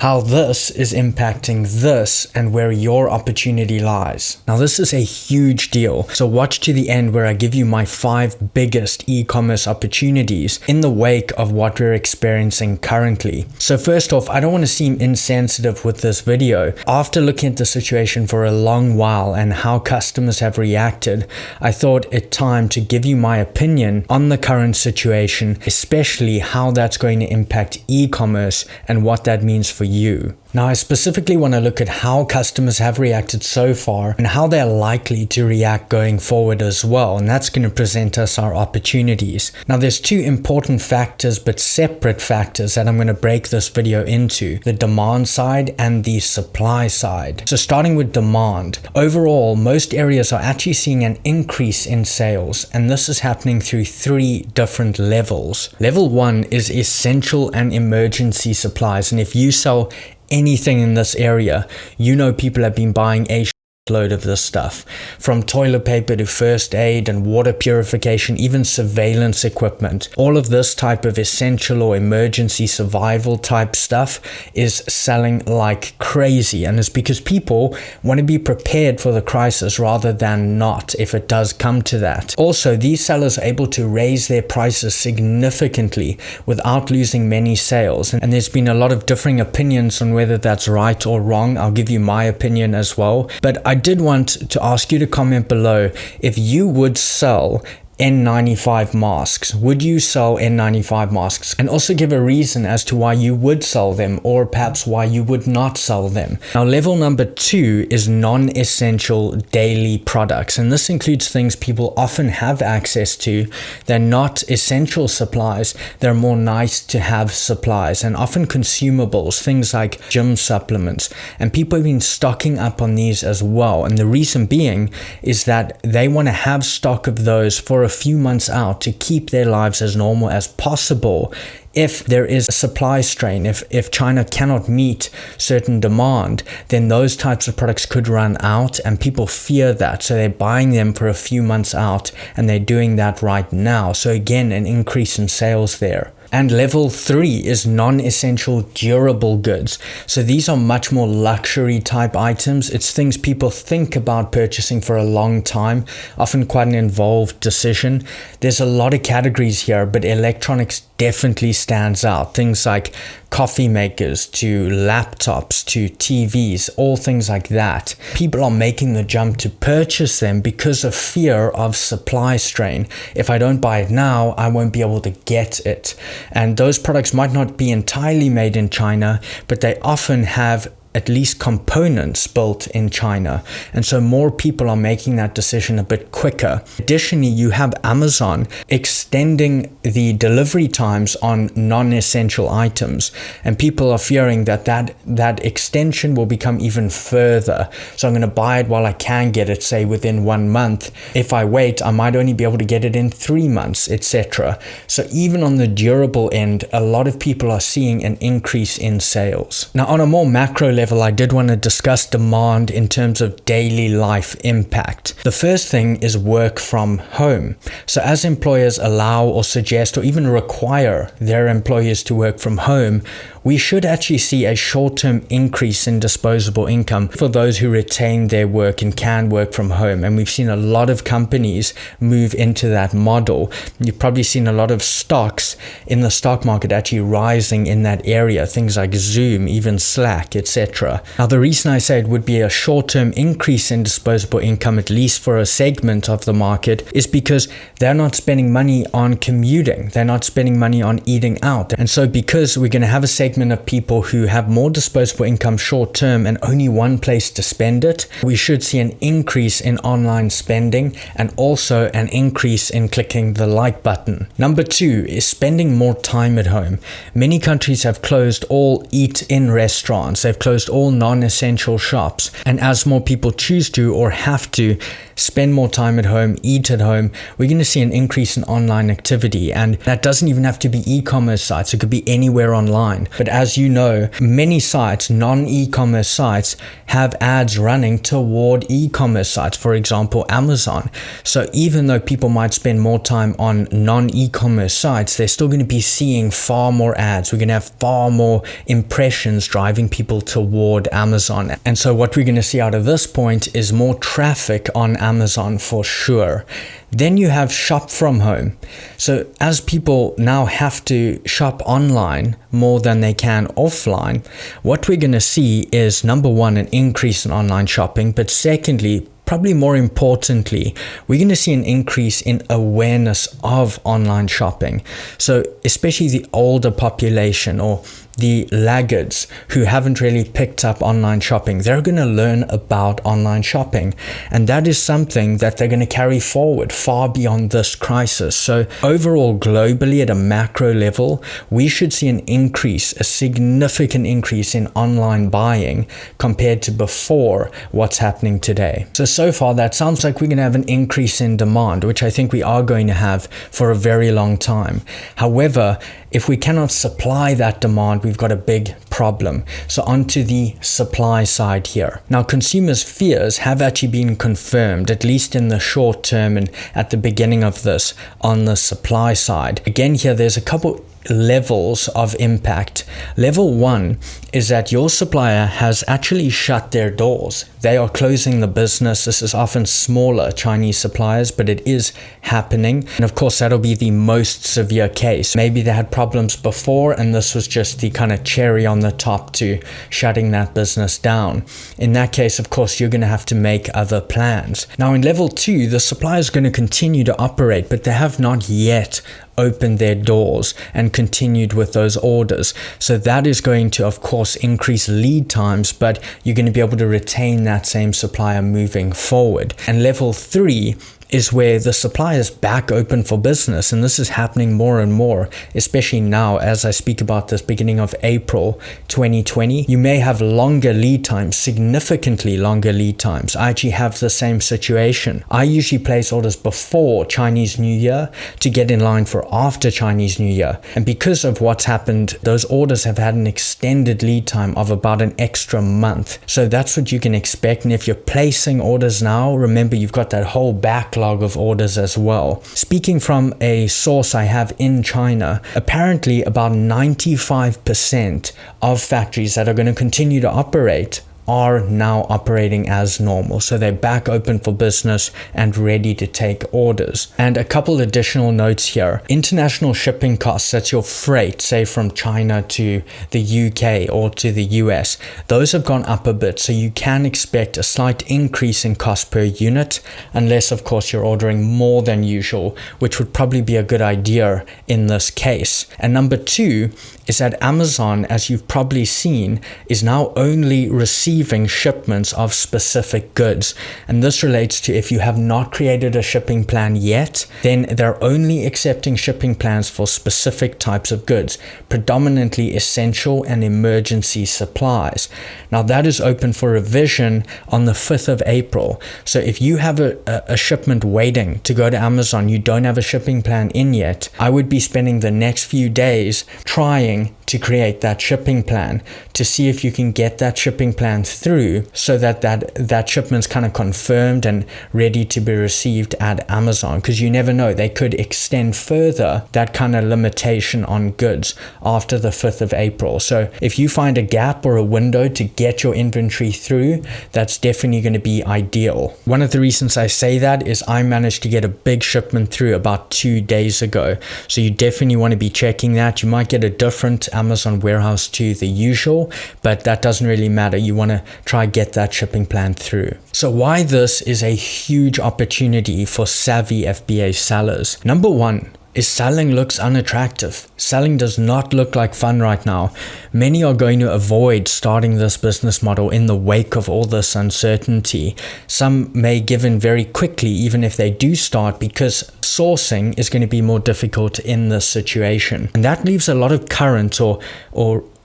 how this is impacting this and where your opportunity lies. Now, this is a huge deal, so watch to the end where I give you my 5 biggest e-commerce opportunities in the wake of what we're experiencing currently. So first off, I don't want to seem insensitive with this video. After looking at the situation for a long while and how customers have reacted, I thought it time to give you my opinion on the current situation, especially how that's going to impact e-commerce and what that means for you. Now, I specifically want to look at how customers have reacted so far and how they're likely to react going forward as well, and that's going to present us our opportunities. Now, there's 2 important factors but separate factors that I'm going to break this video into: the demand side and the supply side. So starting with demand, overall, most areas are actually seeing an increase in sales, and this is happening through 3 different levels. Level 1 is essential and emergency supplies, and if you sell anything in this area, you know people have been buying a load of this stuff, from toilet paper to first aid and water purification, even surveillance equipment. All of this type of essential or emergency survival type stuff is selling like crazy, and it's because people want to be prepared for the crisis rather than not if it does come to that. Also, these sellers are able to raise their prices significantly without losing many sales, and there's been a lot of differing opinions on whether that's right or wrong. I'll give you my opinion as well, but I did want to ask you to comment below if you would sell N95 masks. Would you sell N95 masks? And also give a reason as to why you would sell them, or perhaps why you would not sell them. Now, level number 2 is non-essential daily products, and this includes things people often have access to. They're not essential supplies, they're more nice to have supplies, and often consumables, things like gym supplements, and people have been stocking up on these as well. And the reason being is that they want to have stock of those for a few months out to keep their lives as normal as possible. If there is a supply strain, if China cannot meet certain demand, then those types of products could run out, and people fear that. So they're buying them for a few months out, and they're doing that right now. So again, an increase in sales there. And level 3 is non-essential durable goods. So these are much more luxury type items. It's things people think about purchasing for a long time, often quite an involved decision. There's a lot of categories here, but electronics definitely stands out. Things like coffee makers to laptops to TVs, all things like that. People are making the jump to purchase them because of fear of supply strain. If I don't buy it now, I won't be able to get it. And those products might not be entirely made in China, but they often have at least components built in China, and so more people are making that decision a bit quicker. Additionally, you have Amazon extending the delivery times on non-essential items, and people are fearing that that extension will become even further. So I'm going to buy it while I can get it, say within 1 month. If I wait, I might only be able to get it in 3 months, etc. So even on the durable end, a lot of people are seeing an increase in sales. Now, on a more macro level, I did want to discuss demand in terms of daily life impact. The first thing is work from home. So as employers allow or suggest or even require their employees to work from home, we should actually see a short-term increase in disposable income for those who retain their work and can work from home. And we've seen a lot of companies move into that model. You've probably seen a lot of stocks in the stock market actually rising in that area, things like Zoom, even Slack, etc. Now, the reason I say it would be a short-term increase in disposable income, at least for a segment of the market, is because they're not spending money on commuting. They're not spending money on eating out. And so because we're going to have a segment of people who have more disposable income short term and only one place to spend it, we should see an increase in online spending and also an increase in clicking the like button. Number 2 is spending more time at home. Many countries have closed all eat-in restaurants. They've closed all non-essential shops. And as more people choose to or have to spend more time at home, eat at home, we're going to see an increase in online activity. And that doesn't even have to be e-commerce sites. It could be anywhere online. But as you know, many sites, non-e-commerce sites, have ads running toward e-commerce sites, for example, Amazon. So even though people might spend more time on non-e-commerce sites, they're still going to be seeing far more ads. We're going to have far more impressions driving people toward Amazon. And so what we're going to see out of this point is more traffic on Amazon for sure. Then you have shop from home. So as people now have to shop online more than they can offline, what we're going to see is, number one, an increase in online shopping, but secondly, probably more importantly, we're going to see an increase in awareness of online shopping. So especially the older population or the laggards who haven't really picked up online shopping, they're going to learn about online shopping. And that is something that they're going to carry forward far beyond this crisis. So overall, globally at a macro level, we should see an increase, a significant increase in online buying compared to before what's happening today. So far, that sounds like we're going to have an increase in demand, which I think we are going to have for a very long time. However, if we cannot supply that demand, we've got a big problem. So onto the supply side here. Now, consumers' fears have actually been confirmed, at least in the short term and at the beginning of this, on the supply side. Again, here, there's a couple levels of impact. Level one is that your supplier has actually shut their doors. They are closing the business. This is often smaller Chinese suppliers, but it is happening. And of course, that'll be the most severe case. Maybe they had problems before, and this was just the kind of cherry on the top to shutting that business down. In that case, of course, you're going to have to make other plans. Now, in level two, the supplier is going to continue to operate, but they have not yet opened their doors and continued with those orders. So that is going to, of course, increase lead times, but you're going to be able to retain that same supplier moving forward. And level three is where the supply is back open for business. And this is happening more and more, especially now as I speak about this beginning of April 2020. You may have longer lead times, significantly longer lead times. I actually have the same situation. I usually place orders before Chinese New Year to get in line for after Chinese New Year. And because of what's happened, those orders have had an extended lead time of about an extra month. So that's what you can expect. And if you're placing orders now, remember you've got that whole backlog of orders as well. Speaking from a source I have in China, apparently about 95% of factories that are going to continue to operate are now operating as normal. So they're back open for business and ready to take orders. And a couple additional notes here. International shipping costs, that's your freight, say from China to the UK or to the US, those have gone up a bit. So you can expect a slight increase in cost per unit, unless of course you're ordering more than usual, which would probably be a good idea in this case. And number two is that Amazon, as you've probably seen, is now only receiving shipments of specific goods. And this relates to if you have not created a shipping plan yet, then they're only accepting shipping plans for specific types of goods, predominantly essential and emergency supplies. Now that is open for revision on the 5th of April. So if you have a shipment waiting to go to Amazon, you don't have a shipping plan in yet, I would be spending the next few days trying to create that shipping plan to see if you can get that shipping plan through so that shipment's kind of confirmed and ready to be received at Amazon, because you never know, they could extend further that kind of limitation on goods after the 5th of April. So if you find a gap or a window to get your inventory through, that's definitely going to be ideal. One of the reasons I say that is I managed to get a big shipment through about 2 days ago. So you definitely want to be checking that. You might get a different Amazon warehouse to the usual, but that doesn't really matter. You want to try get that shipping plan through. So why this is a huge opportunity for savvy FBA sellers. Number one is selling looks unattractive. Selling does not look like fun right now. Many are going to avoid starting this business model in the wake of all this uncertainty. Some may give in very quickly, even if they do start, because sourcing is going to be more difficult in this situation. And that leaves a lot of current or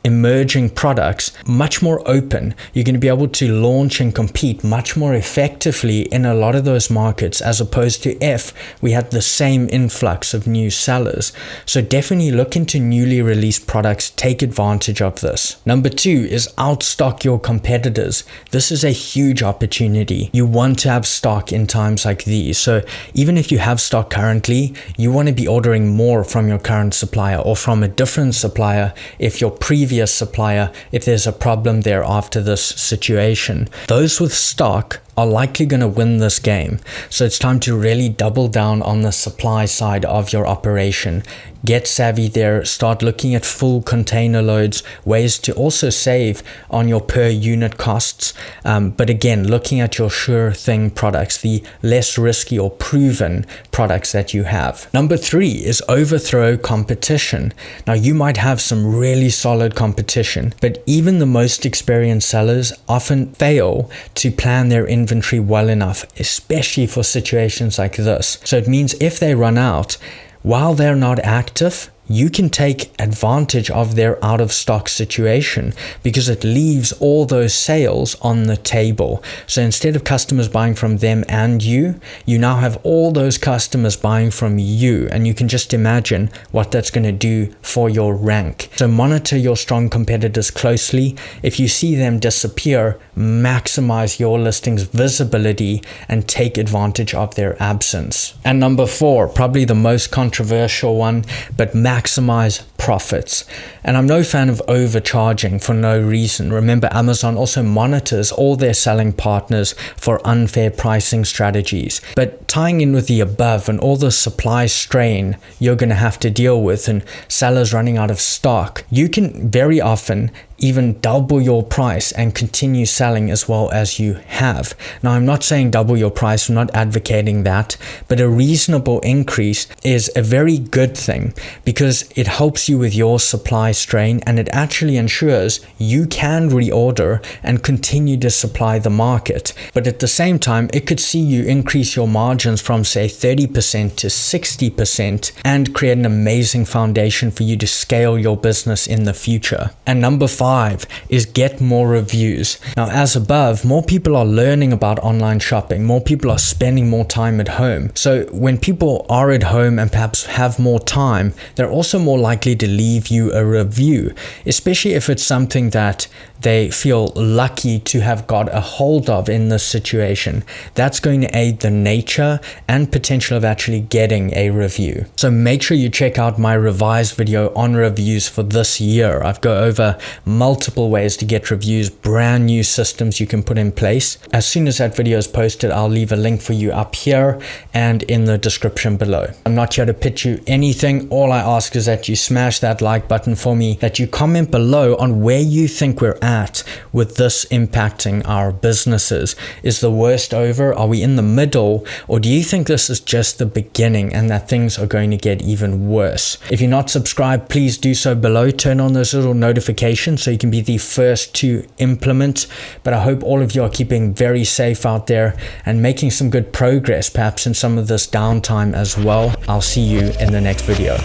emerging products much more open. You're going to be able to launch and compete much more effectively in a lot of those markets, as opposed to if we had the same influx of new sellers. So definitely look into newly released products, take advantage of this. Number 2 is outstock your competitors. This is a huge opportunity. You want to have stock in times like these. So even if you have stock currently, you want to be ordering more from your current supplier or from a different supplier if your previous supplier, if there's a problem there after this situation. Those with stock are likely going to win this game. So it's time to really double down on the supply side of your operation. Get savvy there, start looking at full container loads, ways to also save on your per unit costs. But again, looking at your sure thing products, the less risky or proven products that you have. Number 3 is overthrow competition. Now you might have some really solid competition, but even the most experienced sellers often fail to plan their inventory well enough, especially for situations like this. So it means if they run out, while they're not active, you can take advantage of their out of stock situation because it leaves all those sales on the table. So instead of customers buying from them and you now have all those customers buying from you, and you can just imagine what that's going to do for your rank. So monitor your strong competitors closely. If you see them disappear, maximize your listing's visibility and take advantage of their absence. And number 4, probably the most controversial one, but maximize profits. And I'm no fan of overcharging for no reason. Remember, Amazon also monitors all their selling partners for unfair pricing strategies. But tying in with the above and all the supply strain you're going to have to deal with and sellers running out of stock, you can very often even double your price and continue selling as well as you have. Now, I'm not saying double your price, I'm not advocating that, but a reasonable increase is a very good thing because it helps you with your supply strain, and it actually ensures you can reorder and continue to supply the market. But at the same time, it could see you increase your margins from say 30% to 60% and create an amazing foundation for you to scale your business in the future. And number 5 is get more reviews. Now, as above, more people are learning about online shopping. More people are spending more time at home. So when people are at home and perhaps have more time, they're also more likely to leave you a review, especially if it's something that they feel lucky to have got a hold of in this situation. That's going to aid the nature and potential of actually getting a review. So make sure you check out my revised video on reviews for this year. I've go over multiple ways to get reviews, brand new systems you can put in place. As soon as that video is posted, I'll leave a link for you up here and in the description below. I'm not here to pitch you anything. All I ask is that you smash that like button for me, that you comment below on where you think we're at with this impacting our businesses. Is the worst over? Are we in the middle? Or do you think this is just the beginning and that things are going to get even worse? If you're not subscribed, please do so below. Turn on those little notifications so you can be the first to implement. But I hope all of you are keeping very safe out there and making some good progress, perhaps in some of this downtime as well. I'll see you in the next video.